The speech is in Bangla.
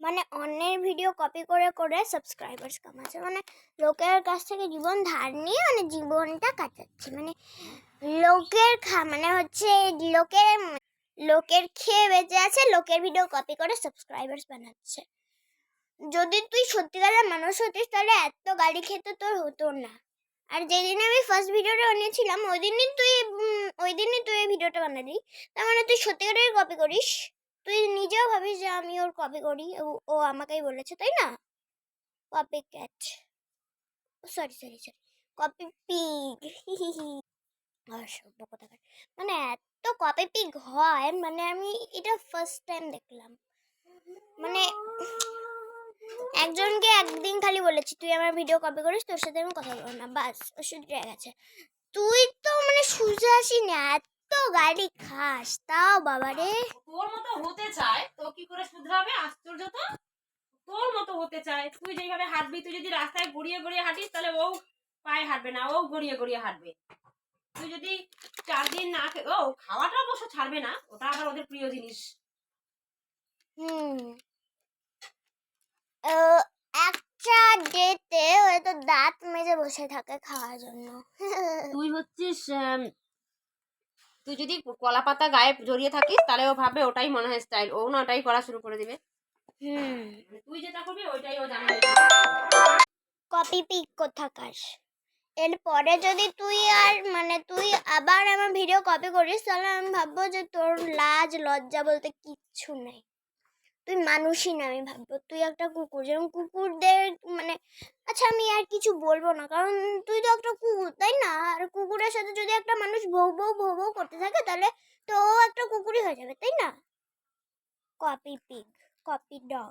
মানে অন্যের ভিডিও কপি করে করে সাবস্ক্রাইবার্স কামাচ্ছে, মানে লোকের কাছ থেকে জীবন ধার নিয়ে মানে জীবনটা কাটাচ্ছে, মানে লোকের মানে হচ্ছে লোকের খেয়ে বেঁচে আছে, লোকের ভিডিও কপি করে সাবস্ক্রাইবার্স বানাচ্ছে। যদি তুই সত্যিকারের মানুষ হতিস তাহলে এত গালি খেতে তোর হতো না। আর যেদিন আমি ফার্স্ট ভিডিওটা বানিয়েছিলাম ওই দিনই তুই এই ভিডিওটা বানালি, তার মানে তুই সত্যিকারের কপি করিস। তুই নিজেও ভাবিস যে আমি ওর কপি করি, ও আমাকেই বলেছে, তাই না? Copy cat, sorry copy pig. অসভ্য কোথাকার, মানে এত কপি পিগ হয়, মানে আমি এটা ফার্স্ট টাইম দেখলাম। মানে একজনকে একদিন খালি বলেছি তুই আমার ভিডিও কপি করিস, তোর সাথে আমি কথা বলবো না, বাস ও শুধু গেছে। তুই তো মানে সুজাসি না, এত গালি খাস, তাও বাবারে। তোর মতো হতে চায় তো কি করে শুধরাবে? আশ্চর্য তো, তোর মতো হতে চায়। তুই যেভাবে হাঁটবি, তুই যদি রাস্তায় গড়িয়ে গড়িয়ে হাঁটিস তাহলে ও পায়ে হাঁটবে না, ও গড়িয়ে গড়িয়ে হাঁটবে। তুই যদি 4 দিন না ও খাওয়াটা অবশ্য ছাড়বে না, ওটা আবার ওদের প্রিয় জিনিস। একটা ডেতে হয়তো দাঁত মেজে বসে থাকে খাওয়ার জন্য। তুই হচ্ছিস তুই যদি কলা পাতা গায়ে জড়িয়ে থাকিস তাহলে ও ভাববে ওটাই মনে হয় স্টাইল, ও না ওটাই করা শুরু করে দিবে। তুই যেটা করবি ওইটাই ও জানবে। কপি পিক কোথাকার। এরপরে যদি তুই আবার আমার ভিডিও কপি করিস তাহলে আমি ভাববো যে তোর লাজ লজ্জা বলতে কিচ্ছু নেই, তুই মানুষই না। আমি ভাববো তুই একটা কুকুর, যেরকম কুকুরদের মানে, আচ্ছা আমি আর কিছু বলবো না কারণ তুই তো একটা কুকুর, তাই না? আর কুকুরের সাথে যদি একটা মানুষ ভৌ ভৌ ভৌ ভৌ করতে থাকে তাহলে তো ও একটা কুকুরই হয়ে যাবে, তাই না? Copy pig, copy dog.